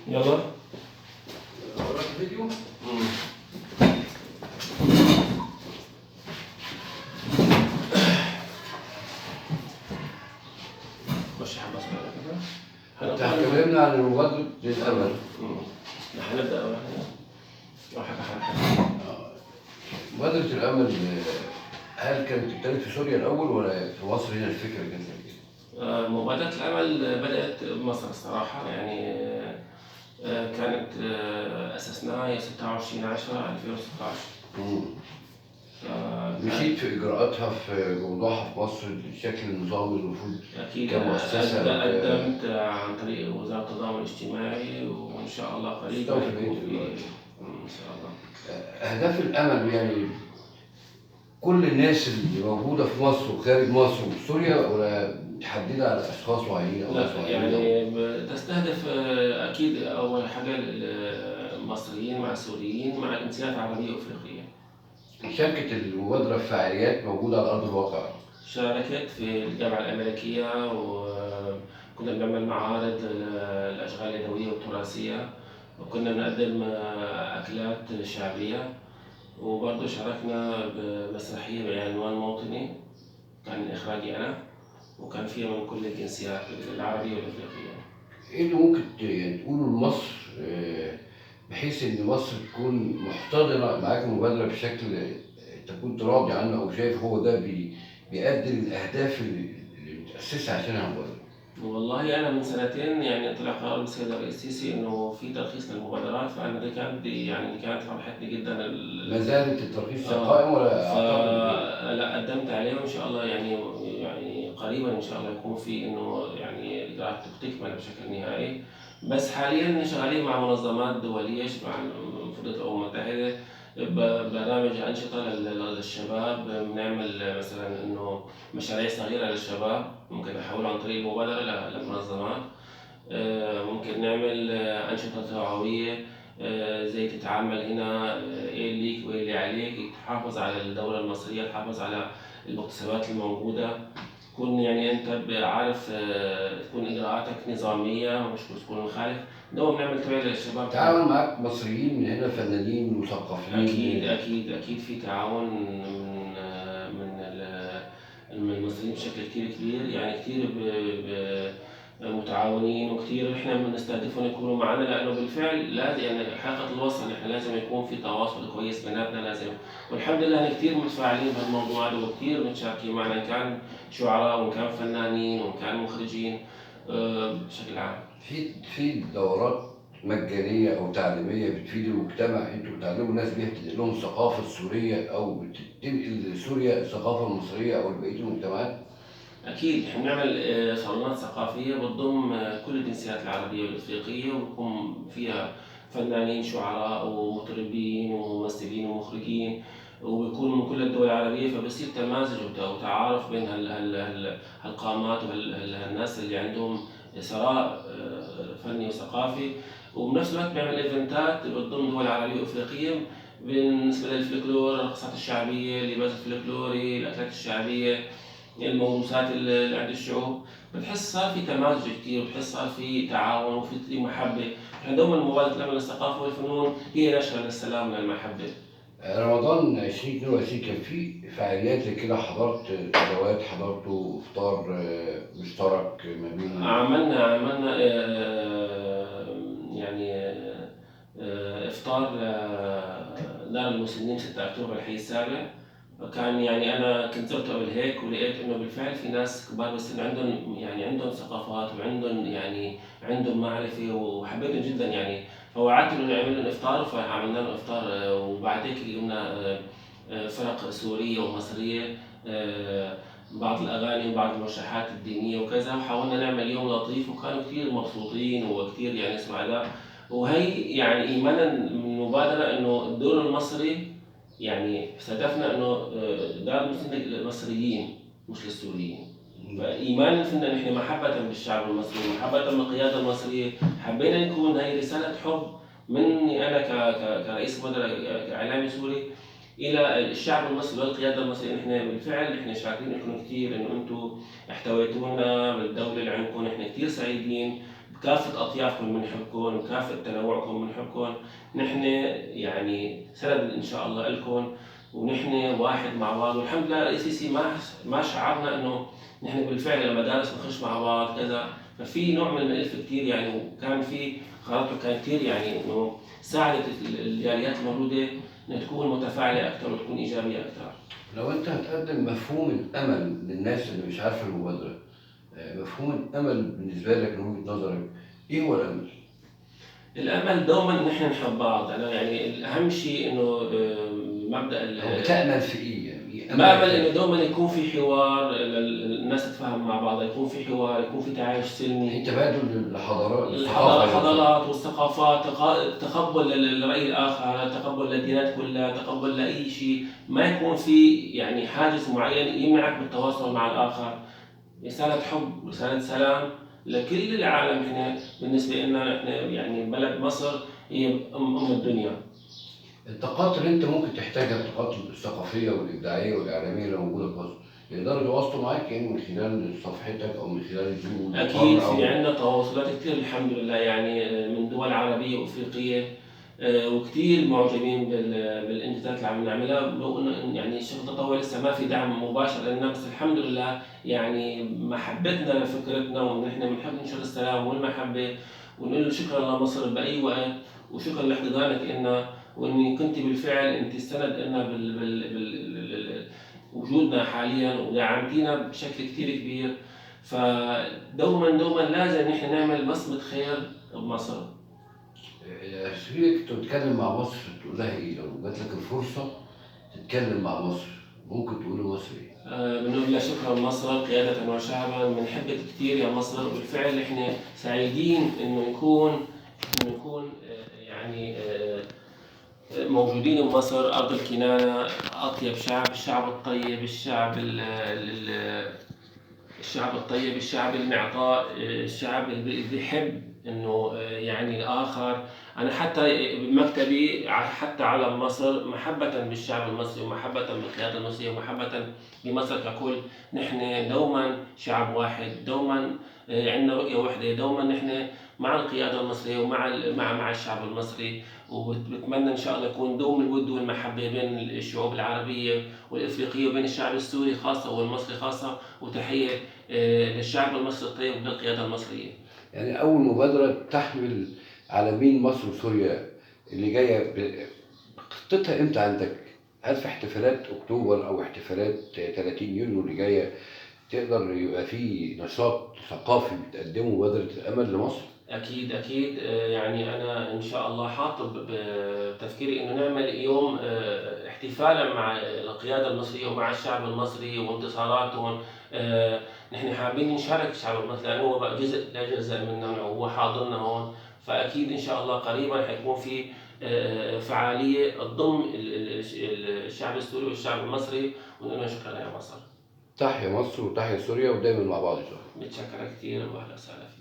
يلا. وراك فيديو؟ ماشي حبة صغيرة كده. اتكلمنا عن مبادرة الأمل. هنبدأ أول حاجة. مبادرة الأمل هل كانت ابتدت في سوريا الأول ولا في مصر هنا الفكرة كانت كده؟ مبادرة الأمل بدأت بمصر الصراحة، يعني كانت أسسناها 26/10/2016. مشيت في إجراءاتها في موضوعها في مصر الشكل النظامي المفروض أكيد كمؤسسة قدمت عن طريق وزارة التضامن الاجتماعي، وإن شاء الله قريبا يكون في إن شاء الله. أهداف الأمل يعني كل الناس اللي موجودة في مصر وخارج مصر وسوريا ولا متحددة على أشخاص معينين أو ناس لا معينين؟ يعني بتستهدف أكيد أول حاجة المصريين مع السوريين مع الجنسيات العربية وأفريقية. شاركت المبادرة في فعاليات موجودة على أرض الواقع. شاركت في الجامعة الأمريكية، وكنا بنعمل معارض للأشغال اليدوية والتراثية، وكنا بنقدم أكلات شعبية، وبرضه شاركنا بمسرحية بعنوان موطني كان إخراجي أنا، وكان فيها من كل الجنسيات العربية والأفريقية. إيه اللي ممكن يعني تقوله لمصر بحيث إن مصر تكون محتضنة معاك المبادرة بشكل تكون راضي عنه أو شايف هو ده بيؤدي للأهداف اللي متأسسة عشانها المبادرة؟ والله أنا من سنتين يعني طلع قرار من السيد الرئيس السيسي إنه في ترخيص للمبادرات، فأنا دي كانت فرحتني جدا. ما زالت الترخيص قائم ولا أعتقد؟ لا قدمت عليه وإن شاء الله يعني قريبا إن شاء الله يكون في إنه يعني الإجراءات تكمل بشكل نهائي. بس حاليا شغالين مع منظمات دولية مع منظمة الأمم المتحدة برامج أنشطة للشباب. بنعمل مثلا إنه مشاريع صغيرة للشباب ممكن نحولها عن طريق المبادرة لمنظمات. ممكن نعمل أنشطة توعوية زي تتعامل هنا، إيه ليك وإيه اللي عليك، تحافظ على الدولة المصرية، تحافظ على المكتسبات الموجودة، تكون يعني أنت عارف تكون إجراءاتك نظامية مش تكون مخالف. دوما بنعمل توعية للشباب. تعاون معاك مصريين من هنا، فنانين مثقفين؟ أكيد في تعاون من المصريين بشكل كتير كبير، يعني كتير متعاونين، وكتير احنا بنستهدفهم يكونوا معنا، لانه بالفعل لازم يعني حلقه الوصل احنا لازم يكون في تواصل كويس بيناتنا لازم. والحمد لله كتير متفاعلين بهالموضوع هذا وكتير متشاركين معنا، ان كان شعراء وان كان فنانين وان كان مخرجين بشكل عام. في دورات مجانية أو تعليمية بتفيد المجتمع، أنتوا بتعلموا الناس بيها، بتنقل لهم الثقافة السورية أو بتنقل لسوريا الثقافة المصرية أو لبقية المجتمعات؟ أكيد إحنا بنعمل صالونات ثقافية بتضم كل الجنسيات العربية والإفريقية، وبكون فيها فنانين شعراء ومطربين وممثلين ومخرجين، وبيكون من كل الدول العربية، فبصير تمازج وتعارف بين هالقامات وهالناس اللي عندهم ثراء فني وثقافي. وبنفس الوقت بنعمل إيفنتات بتضم دول عربية وإفريقية بالنسبة للفلكلور، الرقصات الشعبية، اللباس الفلكلوري، الأكلات الشعبية، الموروثات اللي عند الشعوب. بتحس صار في تمازج كثير، وبتحس صار في تعاون وفي محبة. احنا دوما مبادرة الأمل للثقافة والفنون هي نشرة للسلام والمحبة. رمضان 2022 كان في فعاليات زي كده، حضرت ندوات، حضرتوا إفطار مشترك ما بين؟ عملنا يعني إفطار دار المسنين 6 أكتوبر الحي السابع. كان يعني انا كنت زرته قبل هيك ولقيت انه بالفعل في ناس كبار بالسن عندهم ثقافات وعندهم يعني عندهم معرفه، وحبيتهم جدا يعني. فوعدت انه نعمل لهم افطار، فعملنا لهم افطار. وبعد هيك قمنا فرق سوريه ومصريه، بعض الاغاني وبعض المرشحات الدينيه وكذا، وحاولنا نعمل يوم لطيف، وكانوا كثير مبسوطين وكثير يعني سعداء. وهي يعني ايمانا من مبادره انه الدور المصري، يعني استهدفنا انه دار المسنين للمصريين مش للسوريين. فايمانا فينا نحن محبه بالشعب المصري، محبه بالقياده المصريه، حبينا نكون هي رساله حب مني انا كرئيس مبادره كاعلامي سوري الى الشعب المصري والقياده المصريه. نحن بالفعل احنا شاكرين لكم كثير انه انتم احتويتونا بالدوله اللي عندكم، نحن كثير سعيدين بكافة أطيافكم بنحبكم، بكافة تنوعكم بنحبكم. نحن يعني سند إن شاء الله لكم، ونحن واحد مع بعض. والحمد لله رئيس السيسي ما شعرنا إنه نحن بالفعل المدارس بنخش مع بعض كذا. ففي نوع من الألفة كتير يعني، وكان في قرارته كان كتير يعني إنه ساعدت الجاليات الموجودة إنها تكون متفاعلة أكثر وتكون إيجابية أكثر. لو انت هتقدم مفهوم الامل للناس اللي مش عارفه المبادره، مفهوم الامل بالنسبه لك من وجهه نظرك ايه هو الامل؟ الأمل دوما إن إحنا نحب بعض. أنا يعني الأهم شيء إنه مبدأ او بتامل في ايه يعني؟ إيه بأمل املك إنه إيه؟ دوما يكون في حوار، الناس تتفاهم مع بعضها، يكون في حوار، يكون في تعايش في سلمي. تبادل الحضارات الثقافه نفسها. الحضارات والثقافات، تقبل للرأي الآخر، تقبل للديانات كلها، تقبل لأي شيء، ما يكون في يعني حاجز معين يمنعك بالتواصل مع الآخر. رسالة حب، رسالة سلام لكل العالم. هنا بالنسبة لنا نحن يعني بلد مصر هي أم الدنيا. الطاقات اللي انت ممكن تحتاجها، الطاقات الثقافيه والابداعيه والاعلاميه اللي موجوده في مصر، يقدروا يتواصلوا معاك يعني من خلال صفحتك او من خلال زوم أكيد المقر في او عندنا تواصلات كتير الحمد لله يعني، من دول عربية وأفريقية، وكتير معجبين بالإنجازات اللي عم نعملها. لو إنه يعني الشغل التطوعي لسه ما في دعم مباشر لنا، بس الحمد لله يعني محبتنا لفكرتنا، ونحن بنحب ننشر السلام والمحبة، ونقول له شكرا لمصر بأي وقت، وشكرا لاحتضانك إلنا، وإني كنت بالفعل أنت السند إلنا وجودنا حاليا، ودعمتينا بشكل كتير كبير. فدوما لازم نحن نعمل بصمة خير بمصر. فيك تتكلم مع مصر تقول لها ايه لو جات لك الفرصه تتكلم مع مصر؟ ممكن تقول لمصر ايه؟ بنقول لها شكرا مصر قيادة وشعبا، بنحبك كثير يا مصر. وبالفعل احنا سعيدين انه نكون يعني موجودين بمصر ارض الكنانة، اطيب شعب، الشعب الطيب، الشعب الطيب، الشعب المعطاء، الشعب اللي بيحب انه يعني الاخر. انا حتى بمكتبي حتى علم مصر محبة بالشعب المصري، ومحبة بالقيادة المصرية، ومحبة بمصر ككل. نحن دوما شعب واحد، دوما عندنا رؤية واحدة، دوما نحن مع القيادة المصرية ومع مع الشعب المصري. وبتمنى ان شاء الله يكون دوم الود والمحبة بين الشعوب العربية والافريقية، وبين الشعب السوري خاصة والمصري خاصة. وتحية للشعب المصري الطيب وللقيادة المصرية. يعني اول مبادره تحمل على مصر وسوريا اللي جايه خطتها امتى عندك؟ هل في احتفالات اكتوبر او احتفالات 30 يونيو اللي جايه تقدر يبقى في نشاط ثقافي بتقدمه مبادره الامل لمصر؟ أكيد أكيد، يعني أنا إن شاء الله حاطط بتفكيري إنه نعمل يوم احتفالا مع القيادة المصرية ومع الشعب المصري وانتصاراتهم. نحن حابين نشارك الشعب المصري لأنه هو بقى جزء لا يجزأ منا وهو حاضرنا هون. فأكيد إن شاء الله قريبا حيكون في فعالية تضم الشعب السوري والشعب المصري، ونقول لهم شكرا يا مصر. تحيا مصر وتحيا سوريا ودايما مع بعض ان شاء الله. متشكرة كثير وأهلا وسهلا فيك.